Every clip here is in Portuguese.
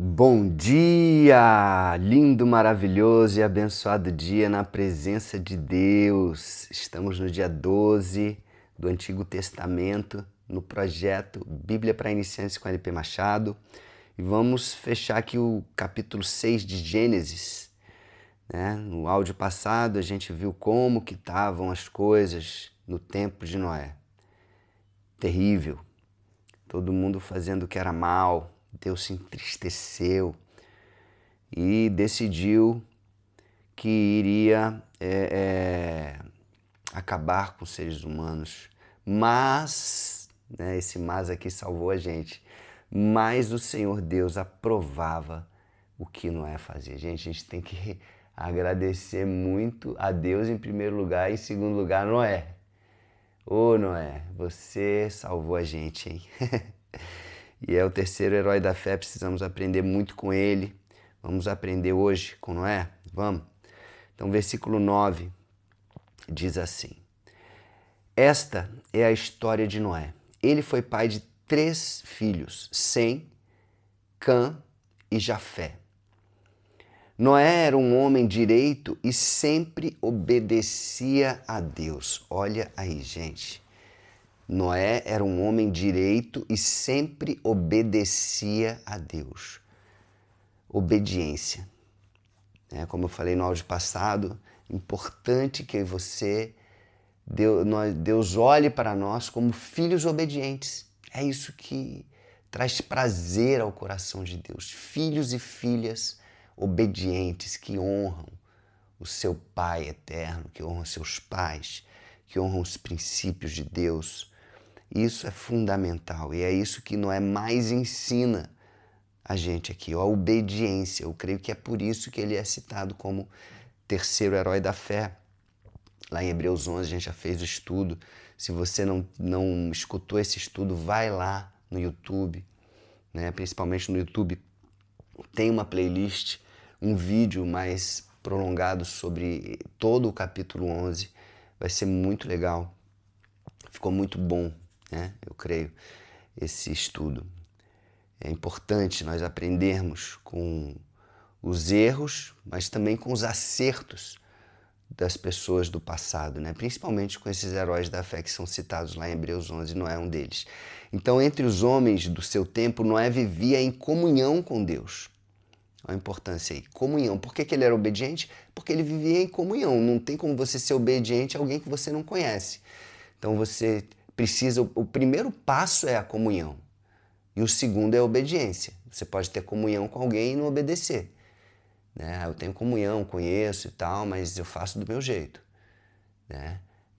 Bom dia! Lindo, maravilhoso e abençoado dia na presença de Deus. Estamos no dia 12 do Antigo Testamento, no projeto Bíblia para Iniciantes com LP Machado. E vamos fechar aqui o capítulo 6 de Gênesis. No áudio passado a gente viu como que estavam as coisas no tempo de Noé. Terrível. Todo mundo fazendo o que era mal. Deus se entristeceu e decidiu que iria acabar com os seres humanos. Mas, esse mas aqui salvou a gente, mas o Senhor Deus aprovava o que Noé fazia. Gente, a gente tem que agradecer muito a Deus em primeiro lugar e em segundo lugar Noé. Ô Noé, você salvou a gente, hein? E é o terceiro herói da fé, precisamos aprender muito com ele. Vamos aprender hoje com Noé? Vamos? Então, versículo 9 diz assim: Esta é a história de Noé. Ele foi pai de 3 filhos, Sem, Cã e Jafé. Noé era um homem direito e sempre obedecia a Deus. Olha aí, gente. Noé era um homem direito e sempre obedecia a Deus. Obediência. Como eu falei no áudio passado, importante que Deus olhe para nós como filhos obedientes. É isso que traz prazer ao coração de Deus. Filhos e filhas obedientes que honram o seu Pai eterno, que honram seus pais, que honram os princípios de Deus. Isso é fundamental e é isso que Noé mais ensina a gente aqui, a obediência. Eu creio que é por isso que ele é citado como terceiro herói da fé. Lá em Hebreus 11 a gente já fez o estudo. Se você não escutou esse estudo, vai lá no YouTube, principalmente no YouTube. Tem uma playlist, um vídeo mais prolongado sobre todo o capítulo 11. Vai ser muito legal. Ficou muito bom, eu creio, esse estudo. É importante nós aprendermos com os erros, mas também com os acertos das pessoas do passado, Principalmente com esses heróis da fé que são citados lá em Hebreus 11, Noé é um deles. Então, entre os homens do seu tempo, Noé vivia em comunhão com Deus. Olha a importância aí, comunhão. Por que ele era obediente? Porque ele vivia em comunhão. Não tem como você ser obediente a alguém que você não conhece. Então você precisa, o primeiro passo é a comunhão. E o segundo é a obediência. Você pode ter comunhão com alguém e não obedecer. Eu tenho comunhão, conheço e tal, mas eu faço do meu jeito.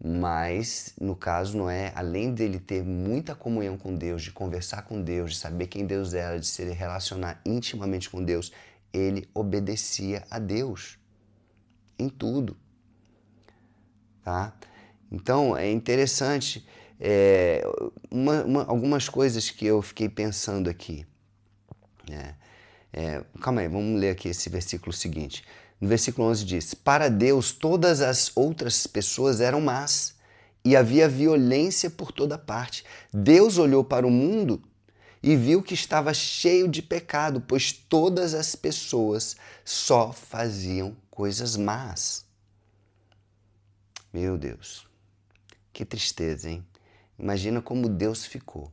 Mas, no caso, Noé, além dele ter muita comunhão com Deus, de conversar com Deus, de saber quem Deus era, de se relacionar intimamente com Deus, ele obedecia a Deus em tudo. Tá? Então, é interessante algumas coisas que eu fiquei pensando aqui. Calma aí, vamos ler aqui esse versículo seguinte. No versículo 11 diz: Para Deus todas as outras pessoas eram más e havia violência por toda parte. Deus olhou para o mundo e viu que estava cheio de pecado, pois todas as pessoas só faziam coisas más. Meu Deus, que tristeza, hein? Imagina como Deus ficou.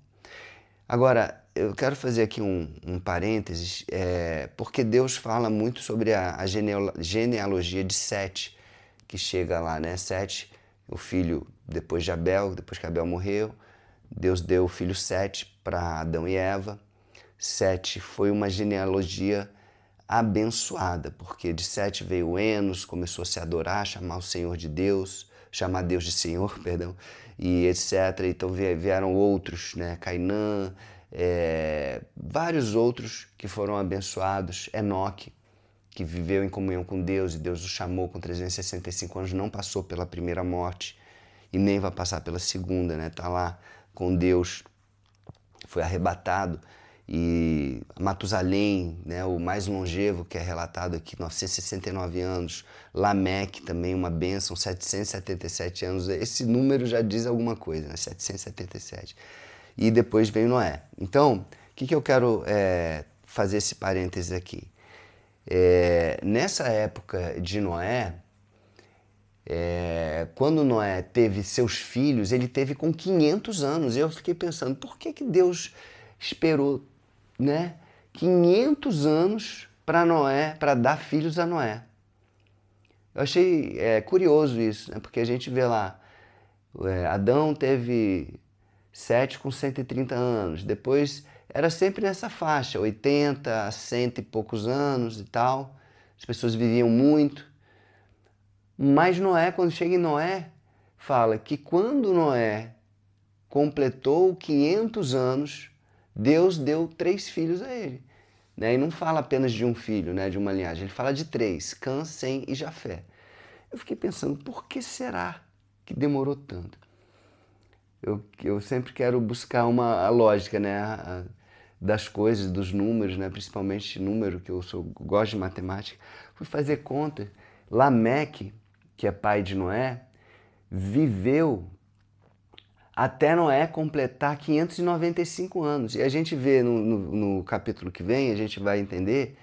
Agora, eu quero fazer aqui um parênteses, porque Deus fala muito sobre a genealogia de Sete, que chega lá, Sete, o filho depois de Abel, depois que Abel morreu, Deus deu o filho Sete para Adão e Eva. Sete foi uma genealogia abençoada, porque de Sete veio Enos, começou a se adorar, chamar o Senhor de Deus, chamar Deus de Senhor, perdão, e etc. Então vieram outros, Cainã, vários outros que foram abençoados. Enoque, que viveu em comunhão com Deus e Deus o chamou com 365 anos, não passou pela primeira morte e nem vai passar pela segunda, Tá lá com Deus, foi arrebatado. E Matusalém, o mais longevo, que é relatado aqui, 969 anos. Lameque também, uma bênção, 777 anos. Esse número já diz alguma coisa, 777. E depois veio Noé. Então, o que eu quero fazer esse parêntese aqui. Nessa época de Noé, quando Noé teve seus filhos, ele teve com 500 anos. E eu fiquei pensando, por que Deus esperou, né, 500 anos para Noé, para dar filhos a Noé? Eu achei curioso isso, né? Porque a gente vê lá, Adão teve Sete com 130 anos, depois era sempre nessa faixa, 80 a 100 e poucos anos e tal, as pessoas viviam muito. Mas Noé, quando chega em Noé, fala que quando Noé completou 500 anos, Deus deu 3 filhos a ele. Né? E não fala apenas de um filho, né, de uma linhagem, ele fala de 3, Cã, Sem e Jafé. Eu fiquei pensando, por que será que demorou tanto? Eu sempre quero buscar a lógica, né, das coisas, dos números, né, principalmente número, que eu gosto de matemática. Fui fazer conta. Lameque, que é pai de Noé, viveu até Noé completar 595 anos. E a gente vê no capítulo que vem, a gente vai entender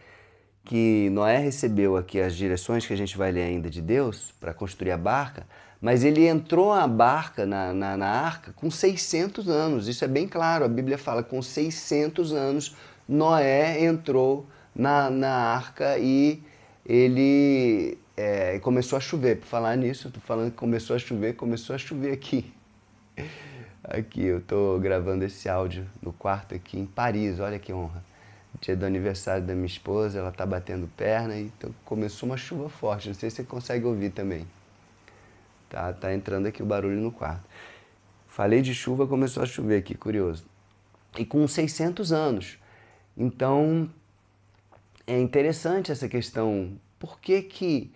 que Noé recebeu aqui as direções que a gente vai ler ainda de Deus para construir a barca, mas ele entrou na barca, na arca, com 600 anos. Isso é bem claro, a Bíblia fala com 600 anos Noé entrou na arca e ele começou a chover. Por falar nisso, eu estou falando que começou a chover aqui. Aqui, eu estou gravando esse áudio no quarto aqui em Paris, olha que honra. Dia do aniversário da minha esposa, ela tá batendo perna e então começou uma chuva forte, não sei se você consegue ouvir também. Tá entrando aqui o barulho no quarto. Falei de chuva, começou a chover aqui, curioso. E com 600 anos. Então, é interessante essa questão. Por que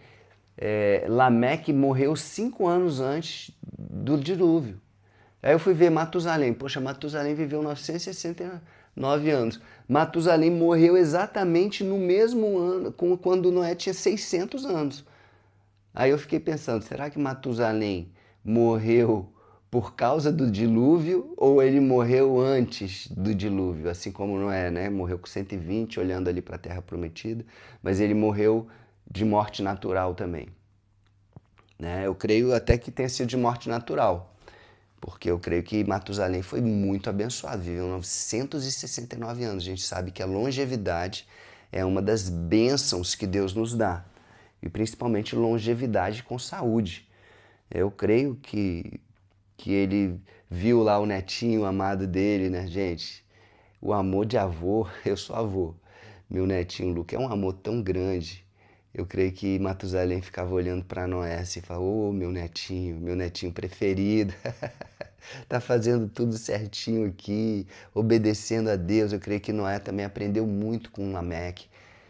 Lameque morreu 5 anos antes do dilúvio? Aí eu fui ver Matusalém. Poxa, Matusalém viveu 969 anos. Matusalém morreu exatamente no mesmo ano, quando Noé tinha 600 anos. Aí eu fiquei pensando, será que Matusalém morreu por causa do dilúvio ou ele morreu antes do dilúvio? Assim como Noé, né? Morreu com 120, olhando ali para a Terra Prometida, mas ele morreu de morte natural também. Né? Eu creio até que tenha sido de morte natural. Porque eu creio que Matusalém foi muito abençoado, viveu 969 anos. A gente sabe que a longevidade é uma das bênçãos que Deus nos dá. E principalmente longevidade com saúde. Eu creio que ele viu lá o netinho amado dele, né, gente? O amor de avô, eu sou avô. Meu netinho Luca é um amor tão grande. Eu creio que Matusalém ficava olhando para Noé assim, e falava, ô, meu netinho preferido, tá fazendo tudo certinho aqui, obedecendo a Deus. Eu creio que Noé também aprendeu muito com Lameque,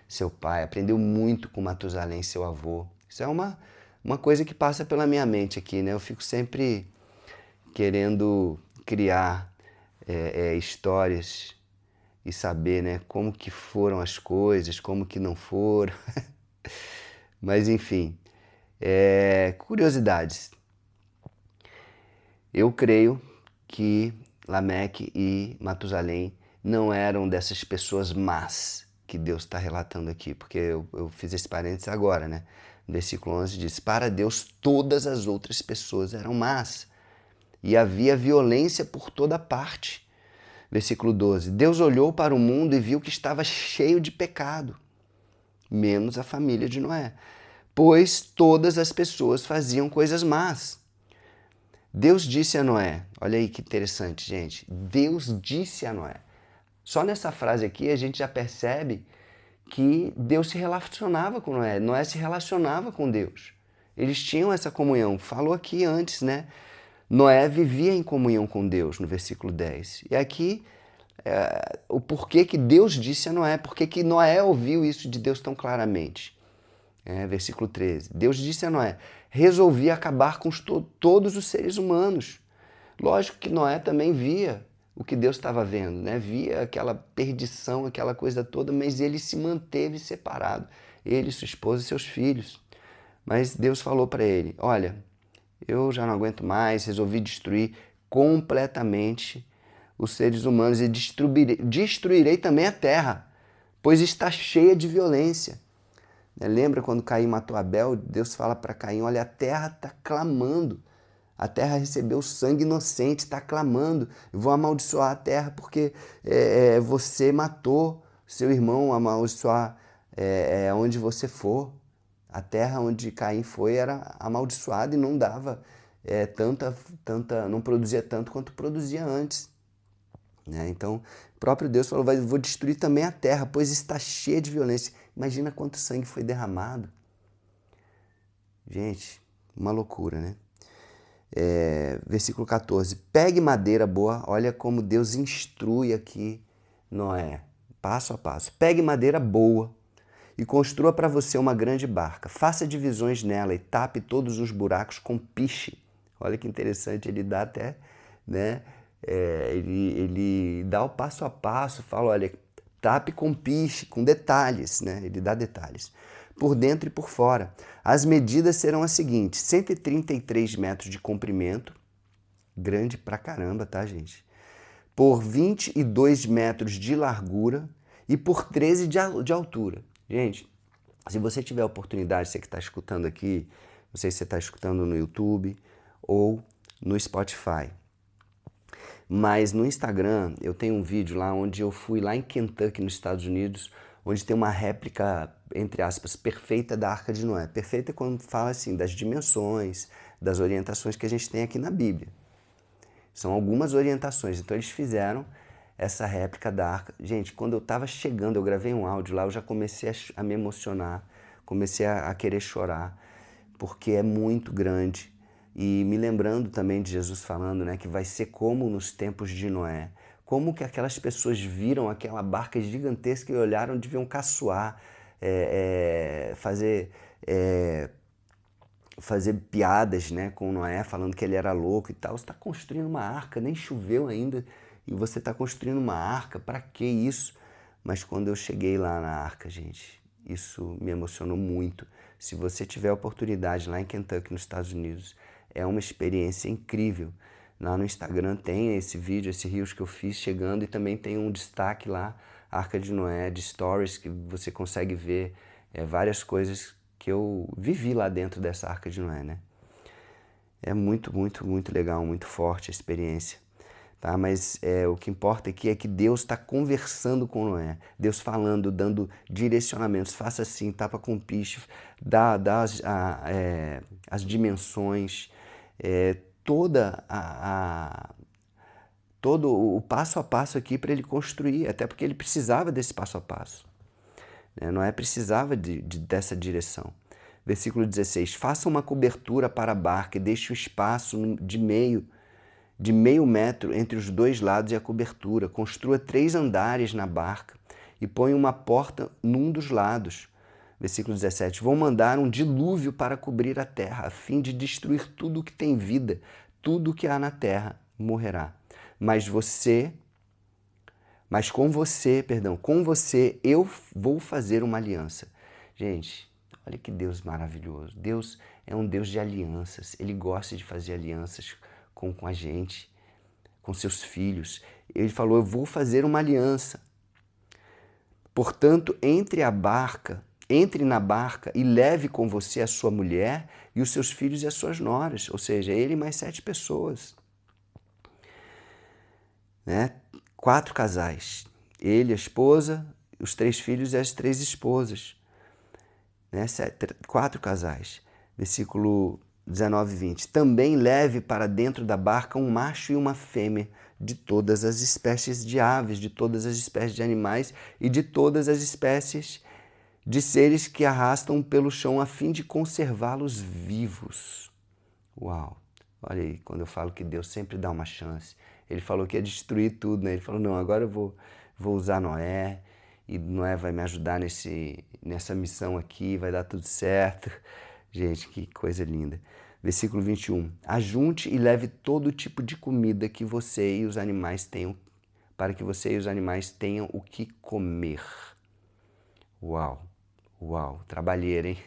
seu pai, aprendeu muito com Matusalém, seu avô. Isso é uma coisa que passa pela minha mente aqui, né? Eu fico sempre querendo criar histórias e saber, né, como que foram as coisas, como que não foram. Mas enfim, curiosidades. Eu creio que Lameque e Matusalém não eram dessas pessoas más que Deus está relatando aqui, porque eu fiz esse parênteses agora, né? No versículo 11 diz, para Deus todas as outras pessoas eram más e havia violência por toda parte. Versículo 12, Deus olhou para o mundo e viu que estava cheio de pecado, menos a família de Noé, pois todas as pessoas faziam coisas más. Deus disse a Noé, olha aí que interessante, gente, Deus disse a Noé. Só nessa frase aqui a gente já percebe que Deus se relacionava com Noé, Noé se relacionava com Deus. Eles tinham essa comunhão, falou aqui antes, né? Noé vivia em comunhão com Deus, no versículo 10. E aqui, o porquê que Deus disse a Noé, porquê que Noé ouviu isso de Deus tão claramente. Versículo 13. Deus disse a Noé, resolvi acabar com todos os seres humanos. Lógico que Noé também via o que Deus estava vendo, né? Via aquela perdição, aquela coisa toda, mas ele se manteve separado. Ele, sua esposa e seus filhos. Mas Deus falou para ele, olha, eu já não aguento mais, resolvi destruir completamente os seres humanos e destruirei também a terra, pois está cheia de violência. Lembra quando Caim matou Abel? Deus fala para Caim, olha, a terra está clamando. A terra recebeu sangue inocente, está clamando. Eu vou amaldiçoar a terra porque você matou seu irmão, amaldiçoar onde você for. A terra onde Caim foi era amaldiçoada e não dava não produzia tanto quanto produzia antes. Então, o próprio Deus falou, vou destruir também a terra, pois está cheia de violência. Imagina quanto sangue foi derramado. Gente, uma loucura, né? Versículo 14, pegue madeira boa, olha como Deus instrui aqui Noé, passo a passo. Pegue madeira boa e construa para você uma grande barca. Faça divisões nela e tape todos os buracos com piche. Olha que interessante, ele dá até, né? Ele dá o passo a passo, fala, olha, tape com piche, com detalhes, né? Ele dá detalhes, por dentro e por fora. As medidas serão as seguintes, 133 metros de comprimento, grande pra caramba, tá, gente? Por 22 metros de largura e por 13 de altura. Gente, se você tiver oportunidade, você que está escutando aqui, não sei se você está escutando no YouTube ou no Spotify, mas no Instagram eu tenho um vídeo lá onde eu fui lá em Kentucky, nos Estados Unidos, onde tem uma réplica, entre aspas, perfeita da Arca de Noé. Perfeita quando fala assim das dimensões, das orientações que a gente tem aqui na Bíblia. São algumas orientações. Então eles fizeram essa réplica da arca. Gente, quando eu estava chegando, eu gravei um áudio lá, eu já comecei a me emocionar, comecei a querer chorar, porque é muito grande. E me lembrando também de Jesus falando, né, que vai ser como nos tempos de Noé. Como que aquelas pessoas viram aquela barca gigantesca e olharam, deviam caçoar, fazer piadas, né, com Noé, falando que ele era louco e tal. Você está construindo uma arca, nem choveu ainda, e você está construindo uma arca, para que isso? Mas quando eu cheguei lá na arca, gente, isso me emocionou muito. Se você tiver a oportunidade lá em Kentucky, nos Estados Unidos, é uma experiência incrível. Lá no Instagram tem esse vídeo, esse reels que eu fiz chegando, e também tem um destaque lá, Arca de Noé, de stories, que você consegue ver várias coisas que eu vivi lá dentro dessa Arca de Noé, né? É muito, muito, muito legal, muito forte a experiência. Tá? Mas o que importa aqui é que Deus está conversando com Noé, Deus falando, dando direcionamentos, faça assim, tapa com piche, dá as dimensões, todo o passo a passo aqui para ele construir, até porque ele precisava desse passo a passo. Noé precisava dessa direção. Versículo 16, faça uma cobertura para a barca e deixe um espaço de meio metro entre os dois lados e a cobertura. Construa 3 andares na barca e ponha uma porta num dos lados. Versículo 17. Vou mandar um dilúvio para cobrir a terra, a fim de destruir tudo o que tem vida, tudo o que há na terra morrerá. Com você eu vou fazer uma aliança. Gente, olha que Deus maravilhoso. Deus é um Deus de alianças. Ele gosta de fazer alianças com a gente, com seus filhos. Ele falou, eu vou fazer uma aliança. Portanto, entre na barca e leve com você a sua mulher e os seus filhos e as suas noras. Ou seja, ele e mais 7 pessoas. 4 casais. Ele, a esposa, os 3 filhos e as 3 esposas. 4 casais. Versículo 19 e 20. Também leve para dentro da barca um macho e uma fêmea de todas as espécies de aves, de todas as espécies de animais e de todas as espécies de seres que arrastam pelo chão a fim de conservá-los vivos. Uau! Olha aí, quando eu falo que Deus sempre dá uma chance. Ele falou que ia destruir tudo, né? Ele falou, não, agora eu vou usar Noé, e Noé vai me ajudar nessa missão aqui, vai dar tudo certo. Gente, que coisa linda. Versículo 21. Ajunte e leve todo tipo de comida que você e os animais tenham, para que você e os animais tenham o que comer. Uau, uau, trabalheira, hein?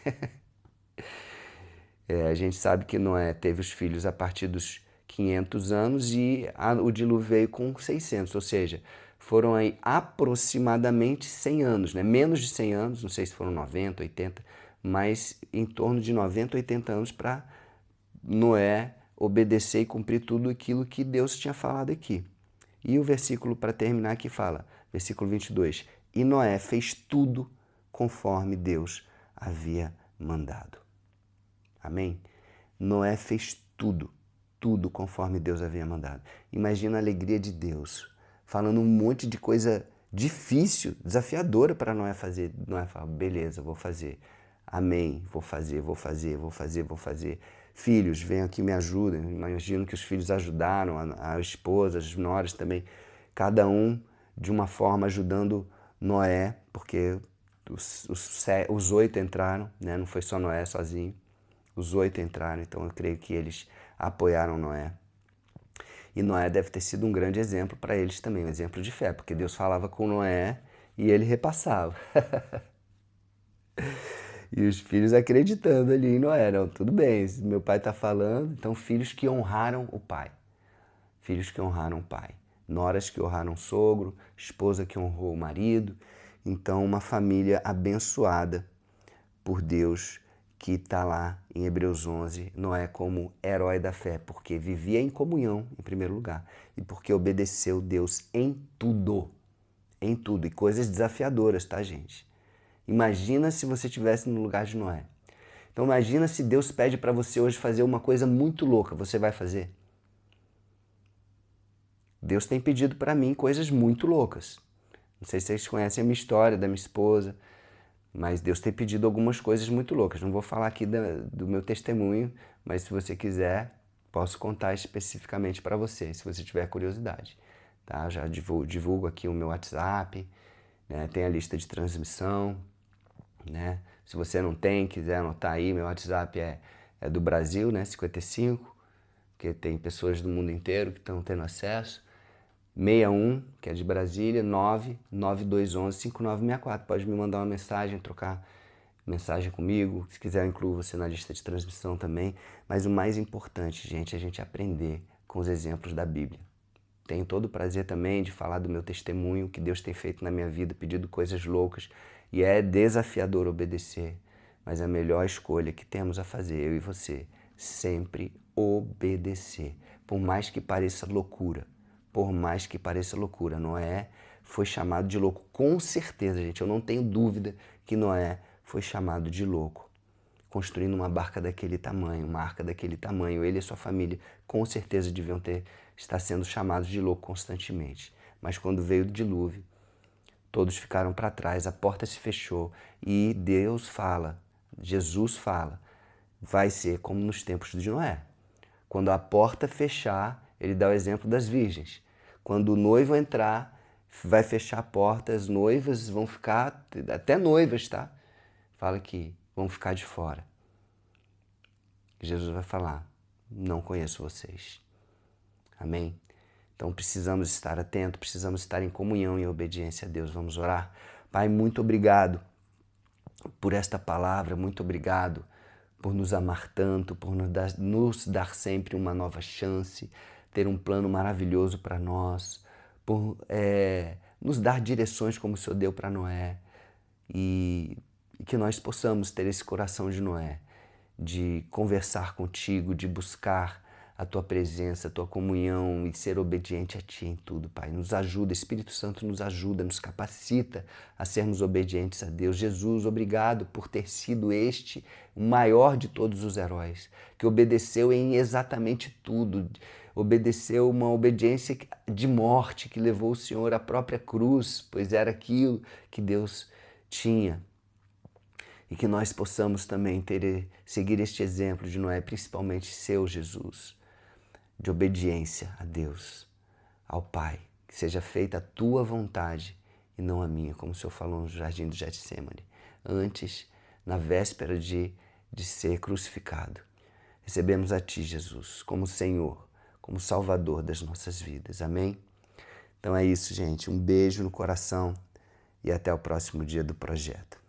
A gente sabe que Noé teve os filhos a partir dos 500 anos e o dilúvio veio com 600, ou seja, foram aí aproximadamente 100 anos, né? Menos de 100 anos, não sei se foram 90, 80, mas em torno de 90, 80 anos para Noé obedecer e cumprir tudo aquilo que Deus tinha falado aqui. E o versículo para terminar aqui fala, versículo 22, e Noé fez tudo conforme Deus havia mandado. Amém? Noé fez tudo conforme Deus havia mandado. Imagina a alegria de Deus, falando um monte de coisa difícil, desafiadora para Noé fazer. Noé fala, beleza, vou fazer. Amém, vou fazer. Filhos, venham aqui, me ajudem. Imagino que os filhos ajudaram, a esposa, as noras também. Cada um de uma forma ajudando Noé, porque os 8 entraram, né? Não foi só Noé sozinho. Os 8 entraram, então eu creio que eles apoiaram Noé. E Noé deve ter sido um grande exemplo para eles também, um exemplo de fé, porque Deus falava com Noé e ele repassava. E os filhos acreditando ali em Noé, não, tudo bem, meu pai está falando, então filhos que honraram o pai. Filhos que honraram o pai. Noras que honraram o sogro, esposa que honrou o marido. Então uma família abençoada por Deus, que está lá em Hebreus 11, Noé como herói da fé, porque vivia em comunhão, em primeiro lugar, e porque obedeceu Deus em tudo, e coisas desafiadoras, tá, gente? Imagina se você estivesse no lugar de Noé. Então imagina se Deus pede para você hoje fazer uma coisa muito louca, você vai fazer? Deus tem pedido para mim coisas muito loucas. Não sei se vocês conhecem a minha história, da minha esposa, mas Deus tem pedido algumas coisas muito loucas. Não vou falar aqui do meu testemunho, mas se você quiser, posso contar especificamente para você, se você tiver curiosidade. Tá? Já divulgo aqui o meu WhatsApp, né? Tem a lista de transmissão, né? Se você não tem, quiser anotar aí, meu WhatsApp é do Brasil, né? 55, porque tem pessoas do mundo inteiro que estão tendo acesso. 61, que é de Brasília, 99211-5964. Pode me mandar uma mensagem, trocar mensagem comigo. Se quiser, eu incluo você na lista de transmissão também. Mas o mais importante, gente, é a gente aprender com os exemplos da Bíblia. Tenho todo o prazer também de falar do meu testemunho, que Deus tem feito na minha vida, pedido coisas loucas. E é desafiador obedecer. Mas a melhor escolha que temos a fazer, eu e você, sempre obedecer. Por mais que pareça loucura. Por mais que pareça loucura, Noé foi chamado de louco. Com certeza, gente, eu não tenho dúvida que Noé foi chamado de louco. Construindo uma barca daquele tamanho, uma arca daquele tamanho, ele e sua família com certeza deviam estar sendo chamados de louco constantemente. Mas quando veio o dilúvio, todos ficaram para trás, a porta se fechou e Deus fala, Jesus fala, vai ser como nos tempos de Noé. Quando a porta fechar, ele dá o exemplo das virgens. Quando o noivo entrar, vai fechar a porta, as noivas vão ficar, até noivas, tá? Fala que vão ficar de fora. Jesus vai falar, não conheço vocês. Amém? Então precisamos estar atentos, precisamos estar em comunhão e obediência a Deus. Vamos orar? Pai, muito obrigado por esta palavra, muito obrigado por nos amar tanto, por nos dar sempre uma nova chance, ter um plano maravilhoso para nós, por nos dar direções como o Senhor deu para Noé e que nós possamos ter esse coração de Noé, de conversar contigo, de buscar a Tua presença, a Tua comunhão e ser obediente a Ti em tudo, Pai. Nos ajuda, Espírito Santo nos ajuda, nos capacita a sermos obedientes a Deus. Jesus, obrigado por ter sido este o maior de todos os heróis, que obedeceu em exatamente tudo, obedeceu uma obediência de morte que levou o Senhor à própria cruz, pois era aquilo que Deus tinha. E que nós possamos também seguir este exemplo de Noé, principalmente seu Jesus, de obediência a Deus, ao Pai. Que seja feita a Tua vontade e não a minha, como o Senhor falou no jardim do Getsemane, antes, na véspera de ser crucificado. Recebemos a Ti, Jesus, como Senhor, como Salvador das nossas vidas. Amém? Então é isso, gente. Um beijo no coração e até o próximo dia do projeto.